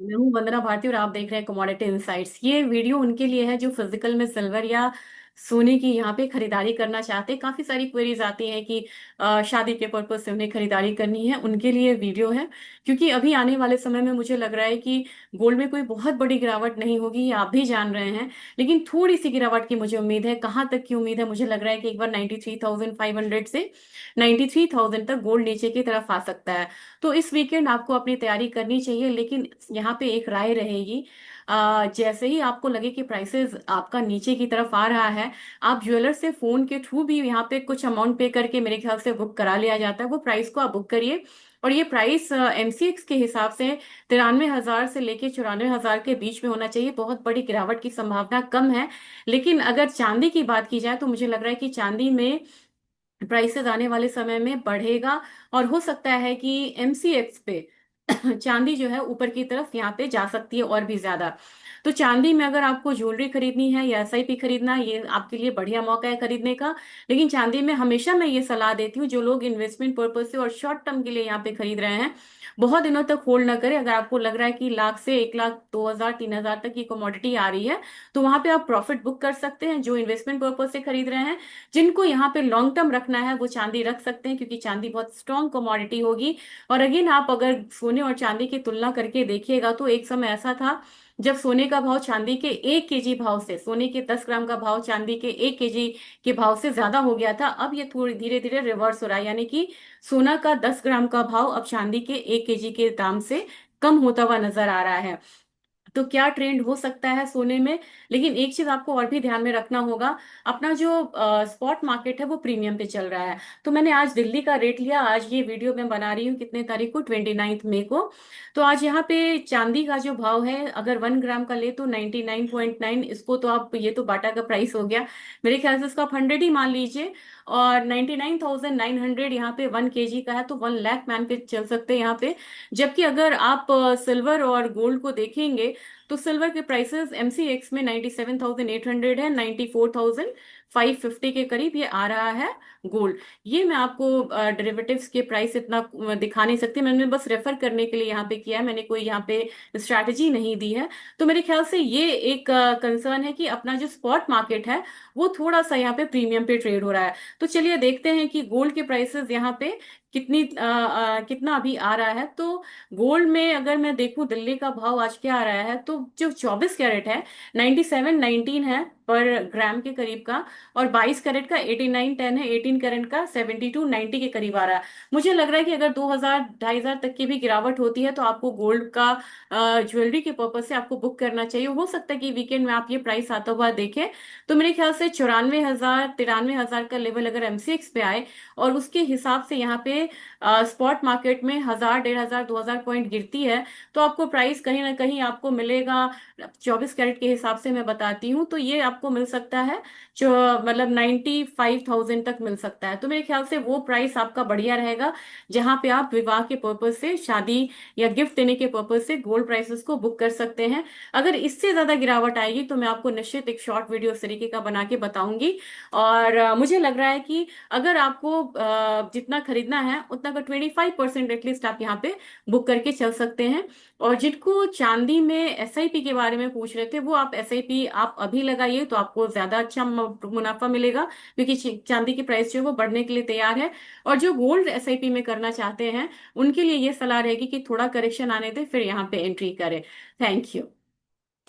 मैं हूँ वंदना भारती और आप देख रहे हैं कमोडिटी इनसाइट्स। ये वीडियो उनके लिए है जो फिजिकल में सिल्वर या सोने की यहाँ पे खरीदारी करना चाहते हैं। काफी सारी क्वेरीज आती हैं कि शादी के पर्पज से उन्हें खरीदारी करनी है, उनके लिए वीडियो है। क्योंकि अभी आने वाले समय में मुझे लग रहा है कि गोल्ड में कोई बहुत बड़ी गिरावट नहीं होगी, ये आप भी जान रहे हैं। लेकिन थोड़ी सी गिरावट की मुझे उम्मीद है। कहाँ तक की उम्मीद है? मुझे लग रहा है कि एक बार 93,500 से 93,000 तक गोल्ड नीचे की तरफ आ सकता है। तो इस वीकेंड आपको अपनी तैयारी करनी चाहिए। लेकिन यहाँ पे एक राय रहेगी, जैसे ही आपको लगे कि प्राइसेस आपका नीचे की तरफ आ रहा है, आप ज्वेलर से फोन के थ्रू भी यहाँ पे कुछ अमाउंट पे करके मेरे ख्याल से बुक करा लिया जाता है, वो प्राइस को आप बुक करिए। और ये प्राइस एमसीएक्स के हिसाब से 93,000 से लेके 94,000 के बीच में होना चाहिए। बहुत बड़ी गिरावट की संभावना कम है। लेकिन अगर चांदी की बात की जाए तो मुझे लग रहा है कि चांदी में प्राइसेस आने वाले समय में बढ़ेगा। और हो सकता है कि एमसीएक्स पे चांदी जो है ऊपर की तरफ यहाँ पे जा सकती है और भी ज्यादा। तो चांदी में अगर आपको ज्वेलरी खरीदनी है या एसआईपी खरीदना है, ये आपके लिए बढ़िया मौका है खरीदने का। लेकिन चांदी में हमेशा मैं ये सलाह देती हूँ, जो लोग इन्वेस्टमेंट पर्पज से और शॉर्ट टर्म के लिए यहाँ पे खरीद रहे हैं, बहुत दिनों तक होल्ड ना करें। अगर आपको लग रहा है कि लाख से 1 लाख 2,000 3,000 तक की कमोडिटी आ रही है, तो वहां पे आप प्रॉफिट बुक कर सकते हैं। जो इन्वेस्टमेंट पर्पज से खरीद रहे हैं, जिनको यहाँ पे लॉन्ग टर्म रखना है, वो चांदी रख सकते हैं, क्योंकि चांदी बहुत स्ट्रांग कमोडिटी होगी। और अगेन, आप अगर सोने और चांदी की तुलना करके देखिएगा तो एक समय ऐसा था जब सोने का भाव चांदी के 1 केजी भाव से, सोने के 10 ग्राम का भाव चांदी के 1 केजी के भाव से ज्यादा हो गया था। अब ये थोड़ी धीरे धीरे रिवर्स हो रहा है, यानी कि सोना का 10 ग्राम का भाव अब चांदी के 1 केजी के दाम से कम होता हुआ नजर आ रहा है। तो क्या ट्रेंड हो सकता है सोने में? लेकिन एक चीज आपको और भी ध्यान में रखना होगा, अपना जो स्पॉट मार्केट है वो प्रीमियम पे चल रहा है। तो मैंने आज दिल्ली का रेट लिया। आज ये वीडियो मैं बना रही हूँ कितने तारीख को, 29 मई को। तो आज यहाँ पे चांदी का जो भाव है, अगर 1 ग्राम का ले तो 99.9। इसको तो आप, ये तो बाटा का प्राइस हो गया, मेरे ख्याल से इसका आप 100 ही मान लीजिए। और 99,900 यहाँ पे 1 केजी का है, तो 1 लाख मान के चल सकते हैं यहाँ पे। जबकि अगर आप सिल्वर और गोल्ड को देखेंगे, तो सिल्वर के प्राइसेस एमसीएक्स में 97,800 है, 94,550 के करीब ये आ रहा है गोल्ड। ये मैं आपको डेरिवेटिव्स के प्राइस इतना दिखा नहीं सकती, मैंने बस रेफर करने के लिए यहाँ पे किया है, मैंने कोई यहाँ पे स्ट्रैटेजी नहीं दी है। तो मेरे ख्याल से ये एक कंसर्न है कि अपना जो स्पॉट मार्केट है वो थोड़ा सा यहाँ पे प्रीमियम पे ट्रेड हो रहा है। तो चलिए देखते हैं कि गोल्ड के प्राइसेस यहाँ पे कितना अभी आ रहा है। तो गोल्ड में अगर मैं देखूं दिल्ली का भाव आज क्या आ रहा है, तो जो 24 कैरेट है 9719 है पर ग्राम के करीब का। और 22 कैरेट का 8910 है, 18 कैरेट का 7290 के करीब आ रहा है। मुझे लग रहा है कि अगर 2,000 2,500 तक की भी गिरावट होती है तो आपको गोल्ड का ज्वेलरी के पर्पज से आपको बुक करना चाहिए। हो सकता है कि वीकेंड में आप ये प्राइस आता हुआ देखें। तो मेरे ख्याल से 94,000 93,000 का लेवल अगर एमसीएक्स पे आए, और उसके हिसाब से यहाँ पे स्पॉट मार्केट में 1,000 1,500 2,000 पॉइंट गिरती है, तो आपको प्राइस कहीं ना कहीं आपको मिलेगा। 24 कैरेट के हिसाब से मैं बताती हूँ, तो ये आपको मिल सकता है जो मतलब 95,000 तक मिल सकता है। तो मेरे ख्याल से वो प्राइस आपका बढ़िया रहेगा, जहां पे आप विवाह के पर्पज से, शादी या गिफ्ट देने के पर्पज से गोल्ड प्राइसेस को बुक कर सकते हैं। अगर इससे ज्यादा गिरावट आएगी तो मैं आपको निश्चित एक शॉर्ट वीडियो इस तरीके का बना के बताऊंगी। और मुझे लग रहा है कि अगर आपको जितना खरीदना है उतना का 25% एटलीस्ट आप यहाँ पे बुक करके चल सकते हैं। और जिनको चांदी में एसआईपी के बारे में पूछ रहे थे, वो आप एसआईपी आप अभी लगाइए तो आपको ज्यादा अच्छा मुनाफा मिलेगा, क्योंकि चांदी की प्राइस जो है वो बढ़ने के लिए तैयार है। और जो गोल्ड एसआईपी में करना चाहते हैं, उनके लिए ये सलाह रहेगी कि थोड़ा करेक्शन आने दें फिर यहाँ पे एंट्री करें। Thank you.